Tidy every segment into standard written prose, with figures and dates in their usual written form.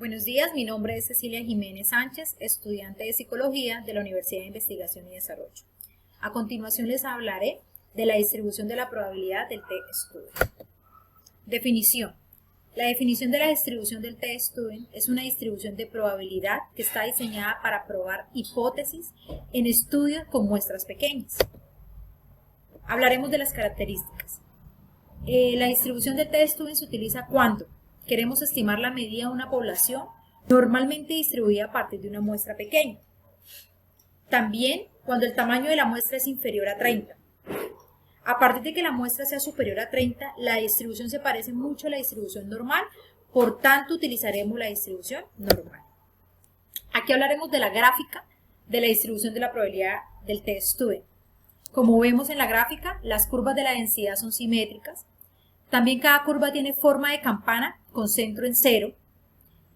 Buenos días, mi nombre es Cecilia Jiménez Sánchez, estudiante de Psicología de la Universidad de Investigación y Desarrollo. A continuación les hablaré de la distribución de la probabilidad del T-Student. Definición. La definición de la distribución del T-Student es una distribución de probabilidad que está diseñada para probar hipótesis en estudios con muestras pequeñas. Hablaremos de las características. La distribución del T-Student se utiliza cuando queremos estimar la medida de una población normalmente distribuida a partir de una muestra pequeña. También cuando el tamaño de la muestra es inferior a 30. A partir de que la muestra sea superior a 30, la distribución se parece mucho a la distribución normal, por tanto utilizaremos la distribución normal. Aquí hablaremos de la gráfica de la distribución de la probabilidad del T-Student. Como vemos en la gráfica, las curvas de la densidad son simétricas. También cada curva tiene forma de campana con centro en 0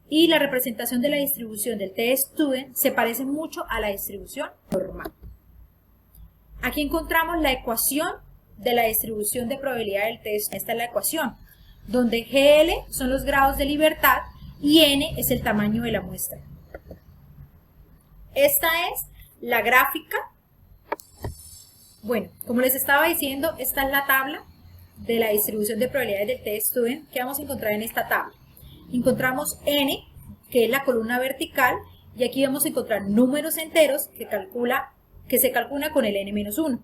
y la representación de la distribución del T-Student se parece mucho a la distribución normal. Aquí encontramos la ecuación de la distribución de probabilidad del T-Student. Esta es la ecuación, donde GL son los grados de libertad y N es el tamaño de la muestra. Esta es la gráfica. Bueno, como les estaba diciendo, esta es la tabla de la distribución de probabilidades del T-Student. ¿Qué vamos a encontrar en esta tabla? Encontramos N, que es la columna vertical, y aquí vamos a encontrar números enteros que se calcula con el N-1.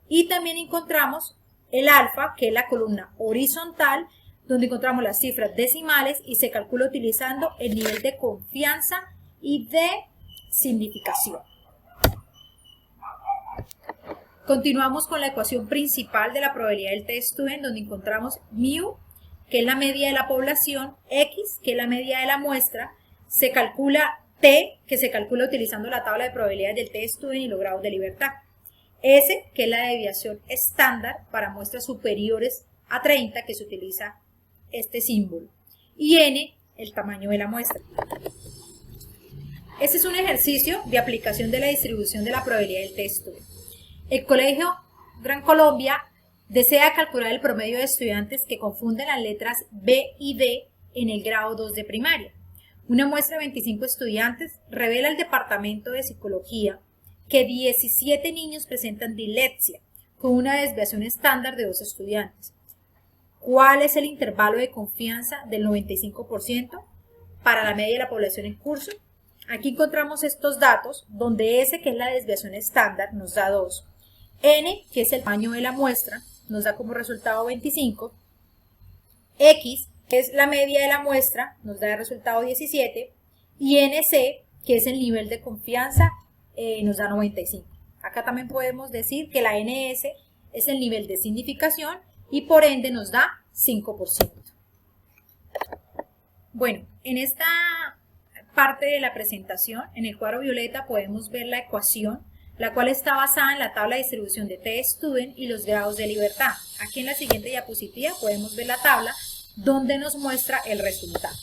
Y también encontramos el alfa, que es la columna horizontal, donde encontramos las cifras decimales y se calcula utilizando el nivel de confianza y de significación. Continuamos con la ecuación principal de la probabilidad del T-Student, donde encontramos mu, que es la media de la población, x, que es la media de la muestra, se calcula t, que se calcula utilizando la tabla de probabilidades del T-Student y los grados de libertad, s, que es la desviación estándar para muestras superiores a 30, que se utiliza este símbolo, y n, el tamaño de la muestra. Este es un ejercicio de aplicación de la distribución de la probabilidad del T-Student. El Colegio Gran Colombia desea calcular el promedio de estudiantes que confunden las letras B y D en el grado 2 de primaria. Una muestra de 25 estudiantes revela al Departamento de Psicología que 17 niños presentan dislexia, con una desviación estándar de 2 estudiantes. ¿Cuál es el intervalo de confianza del 95% para la media de la población en curso? Aquí encontramos estos datos, donde S, que es la desviación estándar, nos da 2. N, que es el tamaño de la muestra, nos da como resultado 25. X, que es la media de la muestra, nos da el resultado 17. Y NC, que es el nivel de confianza, nos da 95. Acá también podemos decir que la NS es el nivel de significación y por ende nos da 5%. Bueno, en esta parte de la presentación, en el cuadro violeta, podemos ver la ecuación, la cual está basada en la tabla de distribución de T-Student y los grados de libertad. Aquí en la siguiente diapositiva podemos ver la tabla donde nos muestra el resultado.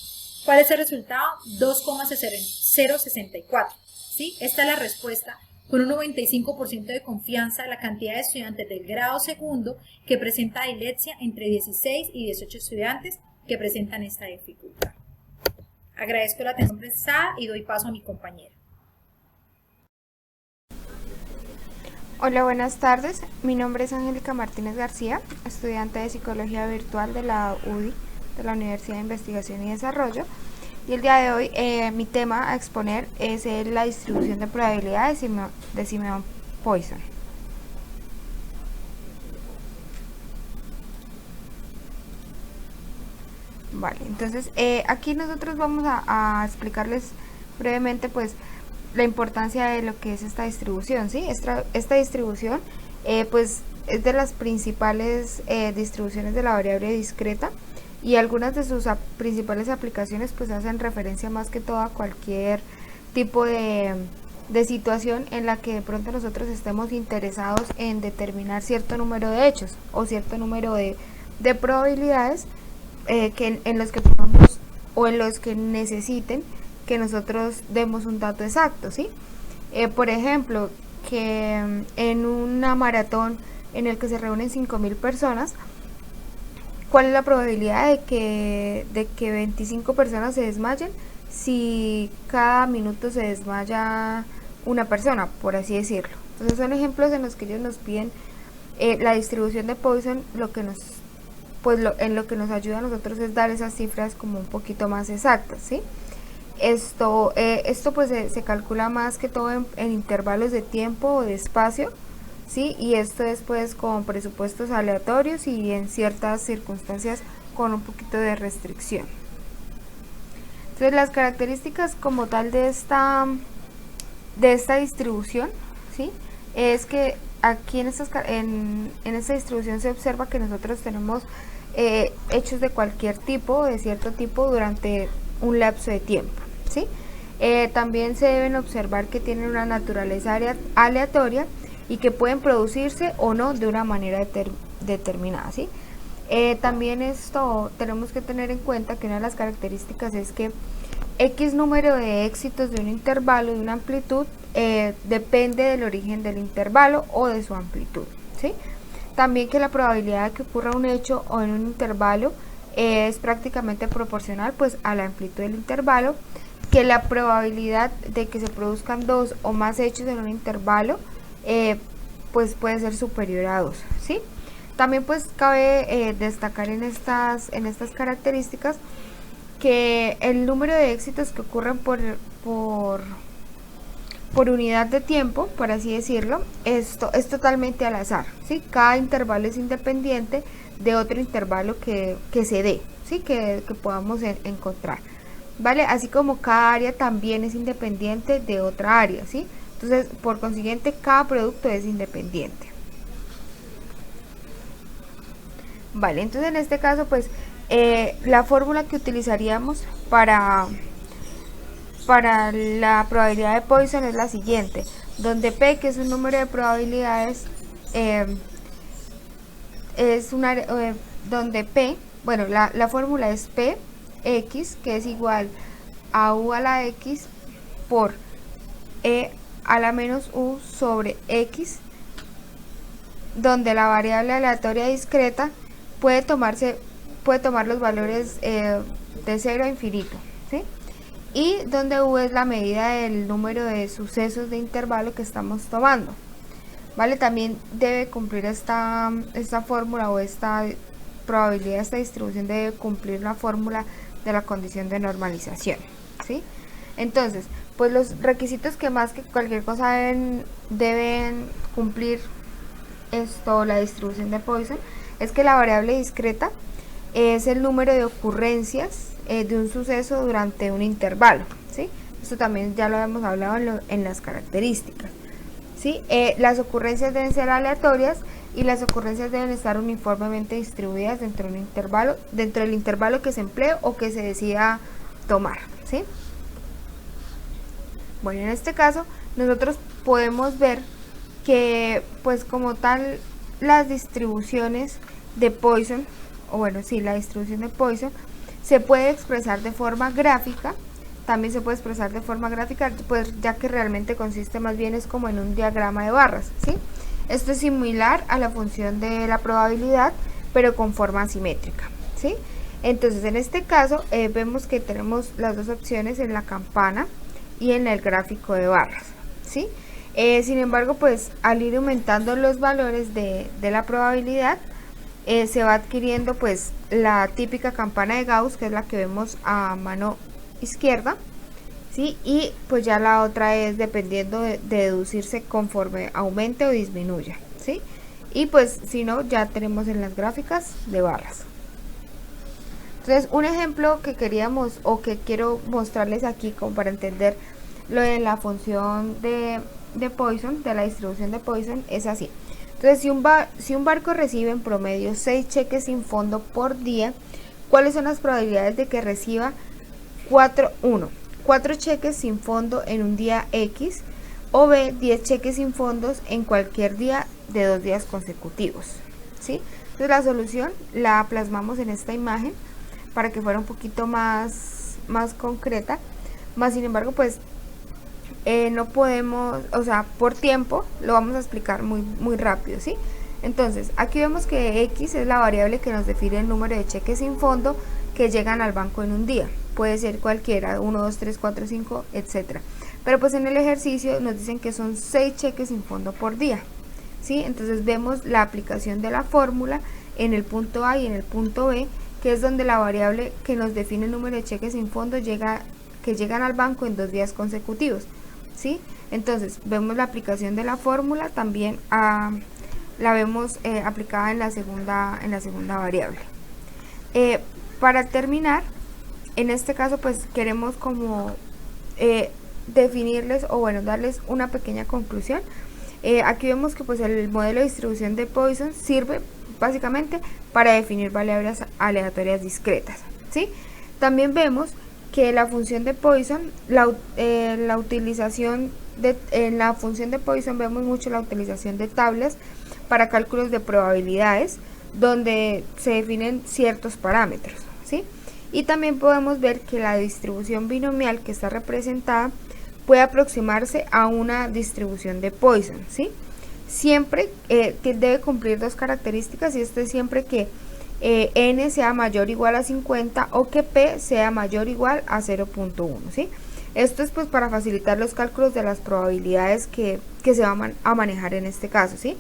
¿Cuál es el resultado? 2,064. ¿Sí? Esta es la respuesta con un 95% de confianza de la cantidad de estudiantes del grado segundo que presenta dislexia entre 16 y 18 estudiantes que presentan esta dificultad. Agradezco la atención prestada y doy paso a mi compañera. Hola, buenas tardes. Mi nombre es Angélica Martínez García, estudiante de Psicología Virtual de la UDI, de la Universidad de Investigación y Desarrollo. Y el día de hoy mi tema a exponer es la distribución de probabilidades de Simon-Poisson. Vale, entonces aquí nosotros vamos a explicarles brevemente pues la importancia de lo que es esta distribución, ¿sí? Esta distribución pues es de las principales distribuciones de la variable discreta y algunas de sus principales aplicaciones pues hacen referencia más que todo a cualquier tipo de situación en la que de pronto nosotros estemos interesados en determinar cierto número de hechos o cierto número de probabilidades en los que podamos o en los que necesiten que nosotros demos un dato exacto, ¿sí? Por ejemplo, que en una maratón en el que se reúnen 5.000 personas, ¿cuál es la probabilidad de que 25 personas se desmayen si cada minuto se desmaya una persona, por así decirlo? Entonces son ejemplos en los que ellos nos piden la distribución de Poisson. Lo que nos, en lo que nos ayuda a nosotros es dar esas cifras como un poquito más exactas, ¿sí? Esto pues se calcula más que todo en intervalos de tiempo o de espacio, ¿sí? Y esto es pues con presupuestos aleatorios y en ciertas circunstancias con un poquito de restricción. Entonces las características como tal de esta distribución, ¿sí? Es que aquí en esta distribución se observa que nosotros tenemos hechos de cualquier tipo, de cierto tipo, durante un lapso de tiempo, ¿sí? También se deben observar que tienen una naturaleza aleatoria y que pueden producirse o no de una manera determinada, ¿sí? También esto tenemos que tener en cuenta que una de las características es que X número de éxitos de un intervalo de una amplitud depende del origen del intervalo o de su amplitud, ¿sí? También que la probabilidad de que ocurra un hecho o en un intervalo es prácticamente proporcional pues a la amplitud del intervalo, que la probabilidad de que se produzcan dos o más hechos en un intervalo pues puede ser superior a 2, ¿sí? También pues cabe destacar en estas características que el número de éxitos que ocurren por unidad de tiempo, por así decirlo, esto es totalmente al azar, ¿sí? Cada intervalo es independiente de otro intervalo que se dé, ¿sí? Que podamos encontrar, ¿vale? Así como cada área también es independiente de otra área, ¿sí? Entonces, por consiguiente, cada producto es independiente. Vale, entonces en este caso, pues, la fórmula que utilizaríamos para la probabilidad de Poisson es la siguiente, donde P, que es un número de probabilidades, donde P, bueno, la fórmula es P, X, que es igual a U a la X por E a la menos U sobre X, donde la variable aleatoria discreta puede tomar los valores de 0 a infinito, ¿sí? Y donde U es la medida del número de sucesos de intervalo que estamos tomando, ¿vale? También debe cumplir esta fórmula o esta probabilidad, esta distribución debe cumplir la fórmula de la condición de normalización, ¿sí? Entonces, pues los requisitos que más que cualquier cosa deben cumplir la distribución de Poisson es que la variable discreta es el número de ocurrencias de un suceso durante un intervalo, ¿sí? Esto también ya lo hemos hablado en las características, ¿sí? Las ocurrencias deben ser aleatorias y las ocurrencias deben estar uniformemente distribuidas dentro del intervalo que se emplee o que se decida tomar, ¿sí? Bueno, en este caso nosotros podemos ver que pues como tal las distribuciones de Poisson, o bueno, sí, la distribución de Poisson se puede expresar de forma gráfica. También se puede expresar de forma gráfica, pues ya que realmente consiste más bien es como en un diagrama de barras, ¿sí? Esto es similar a la función de la probabilidad, pero con forma asimétrica, ¿sí? Entonces en este caso vemos que tenemos las dos opciones en la campana y en el gráfico de barras, ¿sí? Sin embargo, pues al ir aumentando los valores de la probabilidad, se va adquiriendo pues la típica campana de Gauss, que es la que vemos a mano izquierda, ¿sí? Y pues ya la otra es dependiendo de deducirse conforme aumente o disminuya, ¿sí? Y pues si no, ya tenemos en las gráficas de barras. Entonces, un ejemplo que queríamos o que quiero mostrarles aquí como para entender lo de la función de Poisson, de la distribución de Poisson, es así. Entonces, si un barco recibe en promedio 6 cheques sin fondo por día, ¿cuáles son las probabilidades de que reciba 4 cheques sin fondo en un día X, o B, 10 cheques sin fondos en cualquier día de 2 días consecutivos, ¿sí? Entonces la solución la plasmamos en esta imagen para que fuera un poquito más concreta, más sin embargo pues no podemos, o sea, por tiempo lo vamos a explicar muy rápido, ¿sí? Entonces, aquí vemos que X es la variable que nos define el número de cheques sin fondo que llegan al banco en un día. Puede ser cualquiera, 1, 2, 3, 4, 5, etc. Pero pues en el ejercicio nos dicen que son 6 cheques sin fondo por día, ¿sí? Entonces vemos la aplicación de la fórmula en el punto A y en el punto B, que es donde la variable que nos define el número de cheques sin fondo que llegan al banco en 2 días consecutivos, ¿sí? Entonces vemos la aplicación de la fórmula también la vemos aplicada en la segunda variable. Para terminar, en este caso pues queremos como definirles o bueno darles una pequeña conclusión. Aquí vemos que pues el modelo de distribución de Poisson sirve básicamente para definir variables aleatorias discretas, ¿sí? También vemos que la función de Poisson, la utilización en la función de Poisson vemos mucho la utilización de tablas para cálculos de probabilidades donde se definen ciertos parámetros, ¿sí? Y también podemos ver que la distribución binomial que está representada puede aproximarse a una distribución de Poisson, ¿sí? Siempre debe cumplir 2 características, y esto es siempre que n sea mayor o igual a 50 o que p sea mayor o igual a 0.1, ¿sí? Esto es pues para facilitar los cálculos de las probabilidades que se van a manejar en este caso, ¿sí?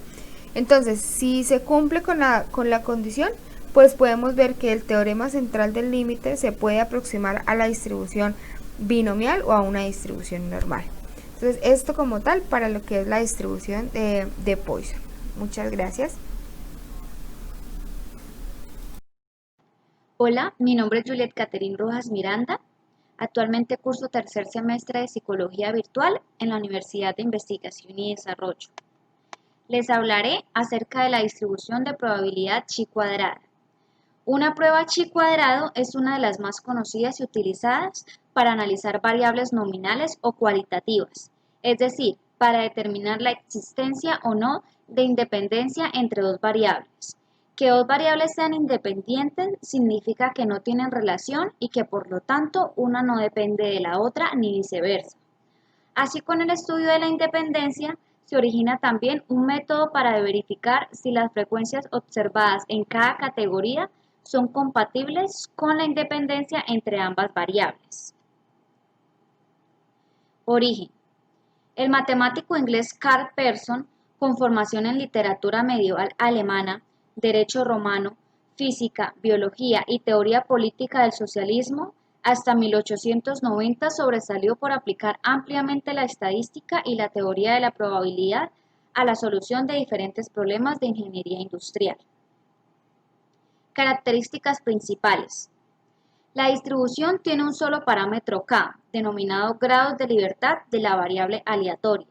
Entonces, si se cumple con la condición, pues podemos ver que el teorema central del límite se puede aproximar a la distribución binomial o a una distribución normal. Entonces, esto como tal para lo que es la distribución de Poisson. Muchas gracias. Hola, mi nombre es Juliet Caterine Rojas Miranda. Actualmente curso tercer semestre de Psicología Virtual en la Universidad de Investigación y Desarrollo. Les hablaré acerca de la distribución de probabilidad chi cuadrada. Una prueba chi cuadrado es una de las más conocidas y utilizadas para analizar variables nominales o cualitativas, es decir, para determinar la existencia o no de independencia entre 2 variables. Que 2 variables sean independientes significa que no tienen relación y que por lo tanto una no depende de la otra ni viceversa. Así, con el estudio de la independencia se origina también un método para verificar si las frecuencias observadas en cada categoría son compatibles con la independencia entre ambas variables. Origen. El matemático inglés Karl Pearson, con formación en literatura medieval alemana, derecho romano, física, biología y teoría política del socialismo, hasta 1890 sobresalió por aplicar ampliamente la estadística y la teoría de la probabilidad a la solución de diferentes problemas de ingeniería industrial. Características principales. La distribución tiene un solo parámetro k, denominado grados de libertad de la variable aleatoria.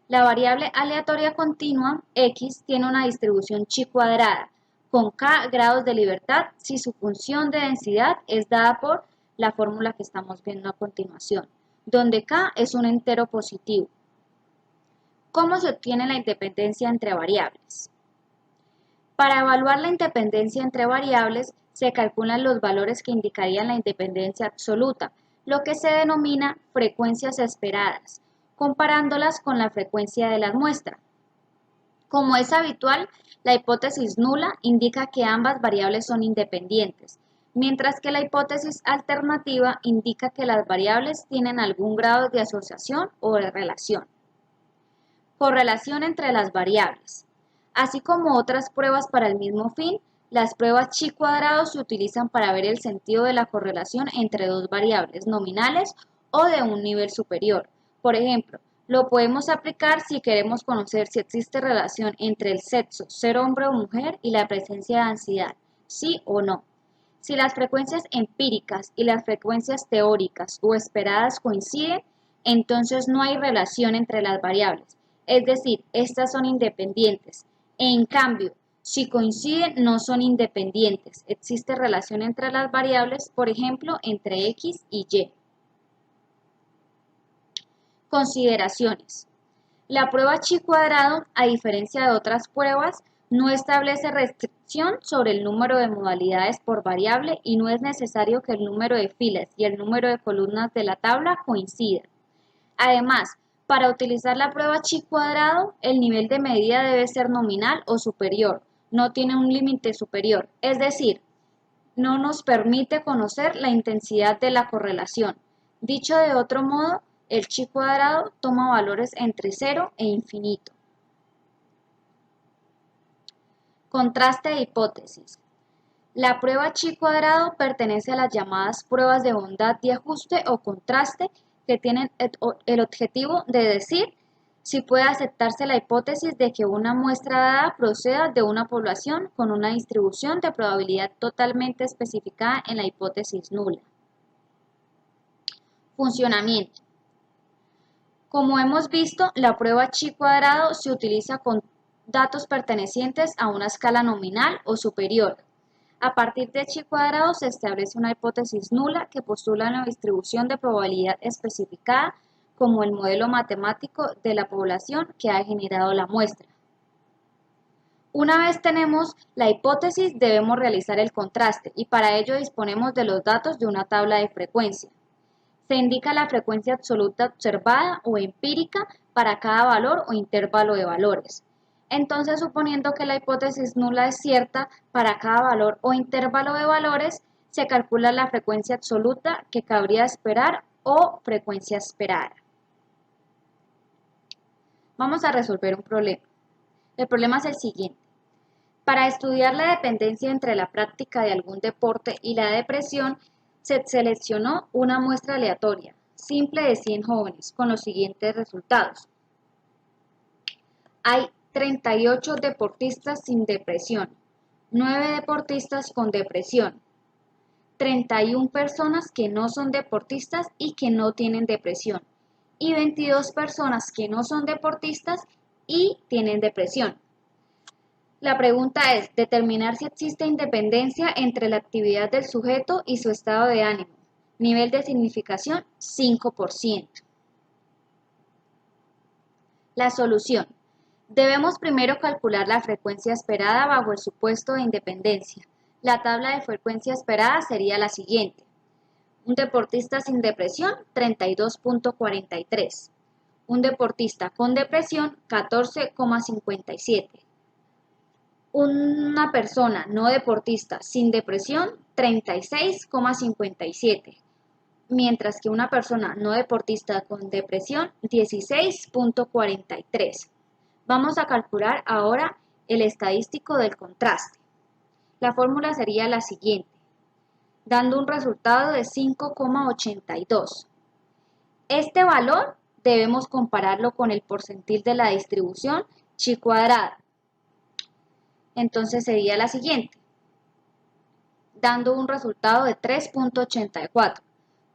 La variable aleatoria continua, x, tiene una distribución chi cuadrada, con k grados de libertad si su función de densidad es dada por la fórmula que estamos viendo a continuación, donde k es un entero positivo. ¿Cómo se obtiene la independencia entre variables? Para evaluar la independencia entre variables, se calculan los valores que indicarían la independencia absoluta, lo que se denomina frecuencias esperadas, comparándolas con la frecuencia de la muestra. Como es habitual, la hipótesis nula indica que ambas variables son independientes, mientras que la hipótesis alternativa indica que las variables tienen algún grado de asociación o de relación. Correlación entre las variables. Así como otras pruebas para el mismo fin, las pruebas chi cuadrado se utilizan para ver el sentido de la correlación entre 2 variables nominales o de un nivel superior. Por ejemplo, lo podemos aplicar si queremos conocer si existe relación entre el sexo, ser hombre o mujer, y la presencia de ansiedad, sí o no. Si las frecuencias empíricas y las frecuencias teóricas o esperadas coinciden, entonces no hay relación entre las variables, es decir, estas son independientes. En cambio, si coinciden, no son independientes. Existe relación entre las variables, por ejemplo, entre x y y. Consideraciones. La prueba chi cuadrado, a diferencia de otras pruebas, no establece restricción sobre el número de modalidades por variable y no es necesario que el número de filas y el número de columnas de la tabla coincidan. Además, Para utilizar la prueba chi cuadrado, el nivel de medida debe ser nominal o superior, no tiene un límite superior, es decir, no nos permite conocer la intensidad de la correlación. Dicho de otro modo, el chi cuadrado toma valores entre 0 e infinito. Contraste de hipótesis. La prueba chi cuadrado pertenece a las llamadas pruebas de bondad y ajuste o contraste, que tienen el objetivo de decir si puede aceptarse la hipótesis de que una muestra dada proceda de una población con una distribución de probabilidad totalmente especificada en la hipótesis nula. Funcionamiento. Como hemos visto, la prueba chi cuadrado se utiliza con datos pertenecientes a una escala nominal o superior. A partir de chi cuadrado se establece una hipótesis nula que postula una distribución de probabilidad especificada como el modelo matemático de la población que ha generado la muestra. Una vez tenemos la hipótesis, debemos realizar el contraste y para ello disponemos de los datos de una tabla de frecuencia. Se indica la frecuencia absoluta observada o empírica para cada valor o intervalo de valores. Entonces, suponiendo que la hipótesis nula es cierta, para cada valor o intervalo de valores se calcula la frecuencia absoluta que cabría esperar o frecuencia esperada. Vamos a resolver un problema. El problema es el siguiente. Para estudiar la dependencia entre la práctica de algún deporte y la depresión, se seleccionó una muestra aleatoria, simple de 100 jóvenes, con los siguientes resultados. Hay 38 deportistas sin depresión, 9 deportistas con depresión, 31 personas que no son deportistas y que no tienen depresión, y 22 personas que no son deportistas y tienen depresión. La pregunta es determinar si existe independencia entre la actividad del sujeto y su estado de ánimo. Nivel de significación 5%. La solución. Debemos primero calcular la frecuencia esperada bajo el supuesto de independencia. La tabla de frecuencia esperada sería la siguiente. Un deportista sin depresión, 32.43. Un deportista con depresión, 14.57. Una persona no deportista sin depresión, 36.57. Mientras que una persona no deportista con depresión, 16.43. Vamos a calcular ahora el estadístico del contraste. La fórmula sería la siguiente, dando un resultado de 5.82. Este valor debemos compararlo con el porcentil de la distribución chi cuadrada. Entonces sería la siguiente, dando un resultado de 3.84.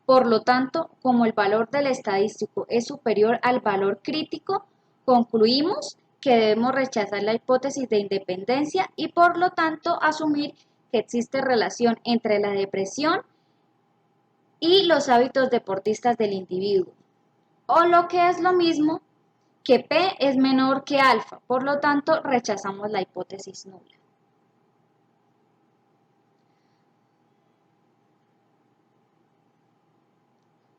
Por lo tanto, como el valor del estadístico es superior al valor crítico, concluimos que debemos rechazar la hipótesis de independencia y por lo tanto asumir que existe relación entre la depresión y los hábitos deportistas del individuo. O lo que es lo mismo, que P es menor que alfa, por lo tanto rechazamos la hipótesis nula.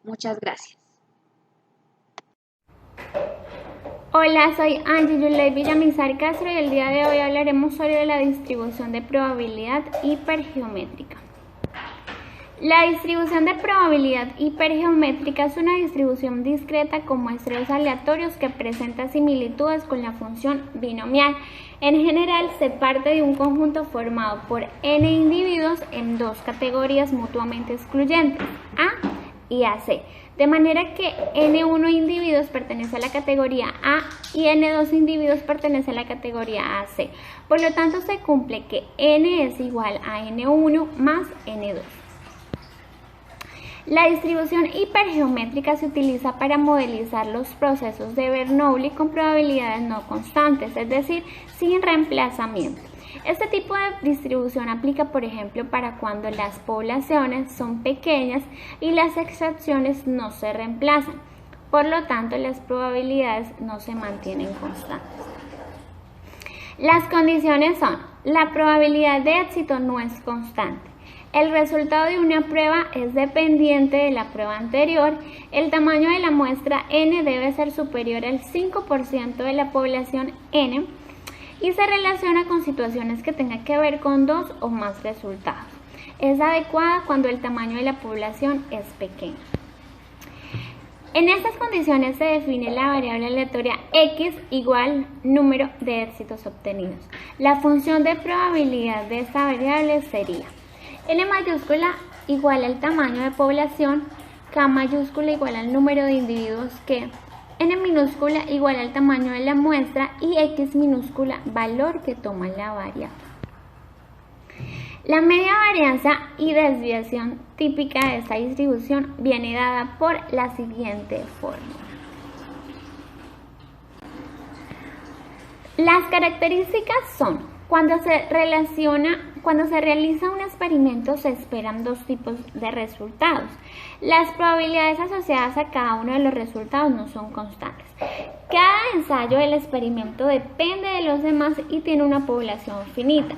Muchas gracias. Hola, soy Angie Yuley Villamizar Castro y el día de hoy hablaremos sobre la distribución de probabilidad hipergeométrica. La distribución de probabilidad hipergeométrica es una distribución discreta con muestreos aleatorios que presenta similitudes con la función binomial. En general, se parte de un conjunto formado por n individuos en dos categorías mutuamente excluyentes, A y AC, de manera que n1 individuos pertenece a la categoría A y n2 individuos pertenece a la categoría AC. Por lo tanto, se cumple que n es igual a n1 más n2. La distribución hipergeométrica se utiliza para modelizar los procesos de Bernoulli con probabilidades no constantes, es decir, sin reemplazamiento. Este tipo de distribución aplica, por ejemplo, para cuando las poblaciones son pequeñas y las excepciones no se reemplazan. Por lo tanto, las probabilidades no se mantienen constantes. Las condiciones son: la probabilidad de éxito no es constante. el resultado de una prueba es dependiente de la prueba anterior, el tamaño de la muestra N debe ser superior al 5% de la población N y se relaciona con situaciones que tengan que ver con 2 o más resultados. Es adecuada cuando el tamaño de la población es pequeño. En estas condiciones se define la variable aleatoria X igual número de éxitos obtenidos. La función de probabilidad de esta variable sería N mayúscula igual al tamaño de población, K mayúscula igual al número de individuos que, N minúscula igual al tamaño de la muestra y X minúscula valor que toma la variable. La media varianza y desviación típica de esta distribución viene dada por la siguiente fórmula. Las características son: cuando se realiza un experimento se esperan 2 tipos de resultados. Las probabilidades asociadas a cada uno de los resultados no son constantes. Cada ensayo del experimento depende de los demás y tiene una población finita.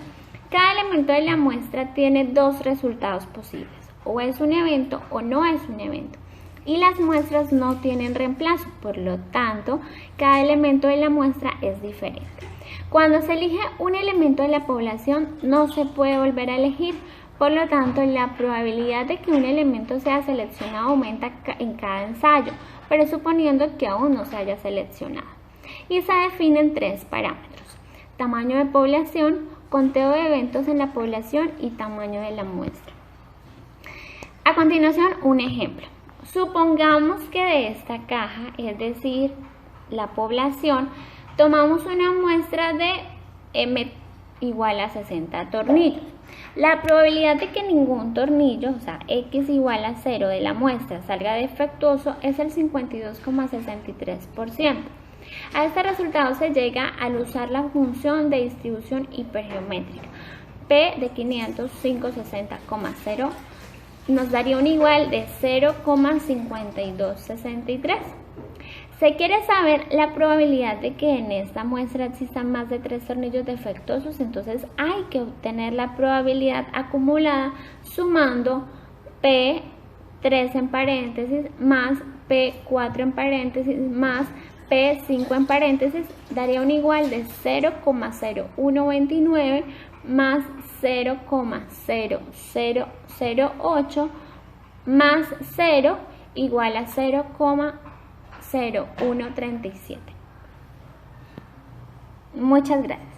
Cada elemento de la muestra tiene 2 resultados posibles, o es un evento o no es un evento, y las muestras no tienen reemplazo, por lo tanto, cada elemento de la muestra es diferente. Cuando se elige un elemento de la población, no se puede volver a elegir, por lo tanto, la probabilidad de que un elemento sea seleccionado aumenta en cada ensayo, pero suponiendo que aún no se haya seleccionado. Y se definen 3 parámetros: tamaño de población, conteo de eventos en la población y tamaño de la muestra. A continuación, un ejemplo. Supongamos que de esta caja, es decir, la población, tomamos una muestra de M igual a 60 tornillos. La probabilidad de que ningún tornillo, o sea, X igual a 0 de la muestra salga defectuoso es el 52,63%. A este resultado se llega al usar la función de distribución hipergeométrica. P de 500, 560,0 nos daría un igual de 0,5263. Se quiere saber la probabilidad de que en esta muestra existan más de 3 tornillos defectuosos, entonces hay que obtener la probabilidad acumulada sumando P3 en paréntesis más P4 en paréntesis más P5 en paréntesis, daría un igual de 0,0129 más 0,0008 más 0 igual a 0,0137. Muchas gracias.